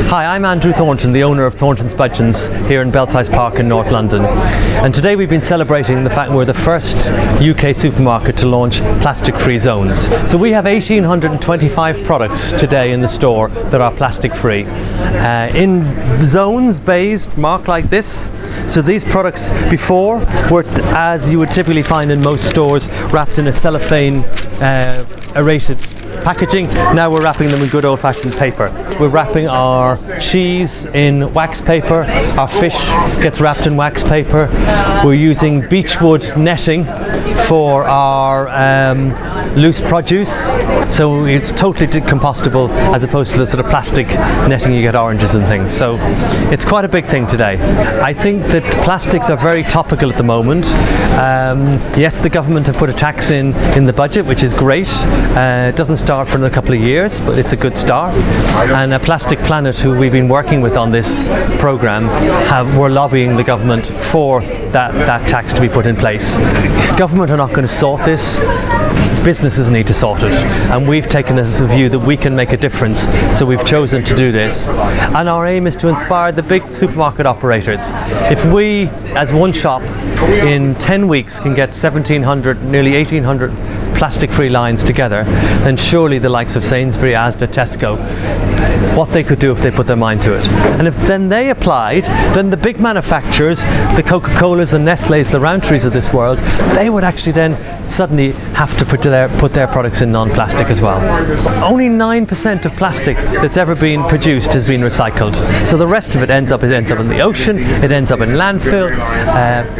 Hi, I'm Andrew Thornton, the owner of Thornton's Budgens here in Belsize Park in North London. And today we've been celebrating the fact we're the first UK supermarket to launch plastic-free zones. So we have 1,825 products today in the store that are plastic-free. In zones, bays, marked like this. So these products before were, as you would typically find in most stores, wrapped in a cellophane aerated packaging. Now we're wrapping them in good old-fashioned paper. We're wrapping our cheese in wax paper. Our fish gets wrapped in wax paper. We're using beechwood netting for our loose produce, so it's totally compostable as opposed to the sort of plastic netting you get oranges and things. So it's quite a big thing today. I think that plastics are very topical at the moment. Yes, the government have put a tax in the budget, which is great. It doesn't start for another couple of years, but it's a good start. And Plastic Planet, who we've been working with on this program, were lobbying the government for that tax to be put in place. Government are not going to sort this. Businesses need to sort it, and we've taken a view that we can make a difference, so we've chosen to do this. And our aim is to inspire the big supermarket operators. If we, as one shop, in 10 weeks can get 1,700, nearly 1,800 plastic-free lines together, then surely the likes of Sainsbury, Asda, Tesco, what they could do if they put their mind to it. And if then they applied, then the big manufacturers, the Coca-Colas, the Nestle's, the Rowntrees of this world, they would actually then suddenly have to put their products in non-plastic as well. Only 9% of plastic that's ever been produced has been recycled. So the rest of it ends up in the ocean, it ends up in landfill.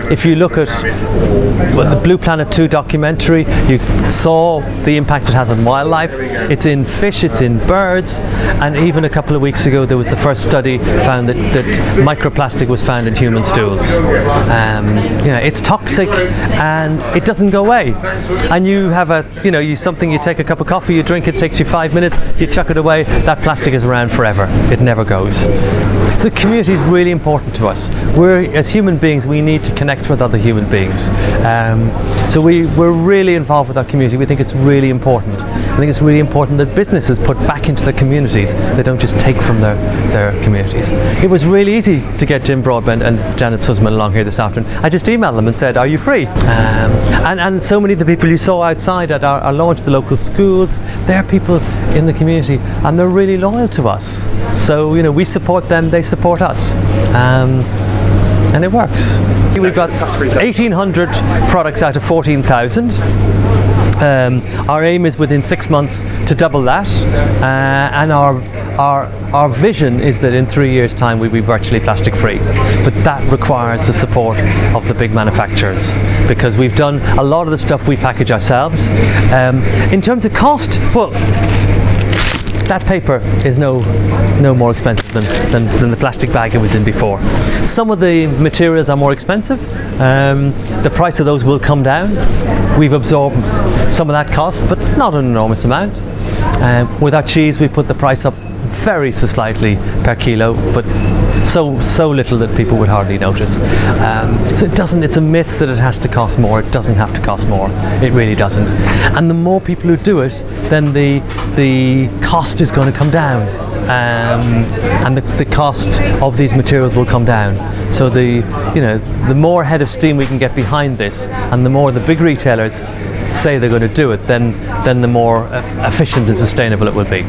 If you look at the Blue Planet 2 documentary, you saw the impact it has on wildlife. It's in fish, it's in birds, and even a couple of weeks ago there was the first study found that microplastic was found in human stools. It's toxic and it doesn't go away. And you have you take a cup of coffee, you drink it, takes you 5 minutes, you chuck it away, that plastic is around forever. It never goes. So the community is really important to us. As human beings, we need to connect with other human beings. So we're really involved with our community. We think it's really important. I think it's really important that businesses put back into their communities. They don't just take from their communities. It was really easy to get Jim Broadbent and Janet Sussman along here this afternoon. I just emailed them and said, "Are you free?" And so many of the people you saw outside at our launch, the local schools, they're people in the community and they're really loyal to us. So we support them, they support us. And it works. We've got 1,800 products out of 14,000. Our aim is within 6 months to double that, and our vision is that in 3 years' time we'll be virtually plastic free. But that requires the support of the big manufacturers, because we've done a lot of the stuff we package ourselves. In terms of cost, well, that paper is no more expensive than the plastic bag it was in before. Some of the materials are more expensive. The price of those will come down. We've absorbed some of that cost, but not an enormous amount. With our cheese, we put the price up very slightly per kilo, but so little that people would hardly notice. So it's a myth that it has to cost more. It doesn't have to cost more. It really doesn't. And the more people who do it, then the cost is going to come down. And the cost of these materials will come down. So the more head of steam we can get behind this, and the more the big retailers say they're going to do it, then the more efficient and sustainable it will be.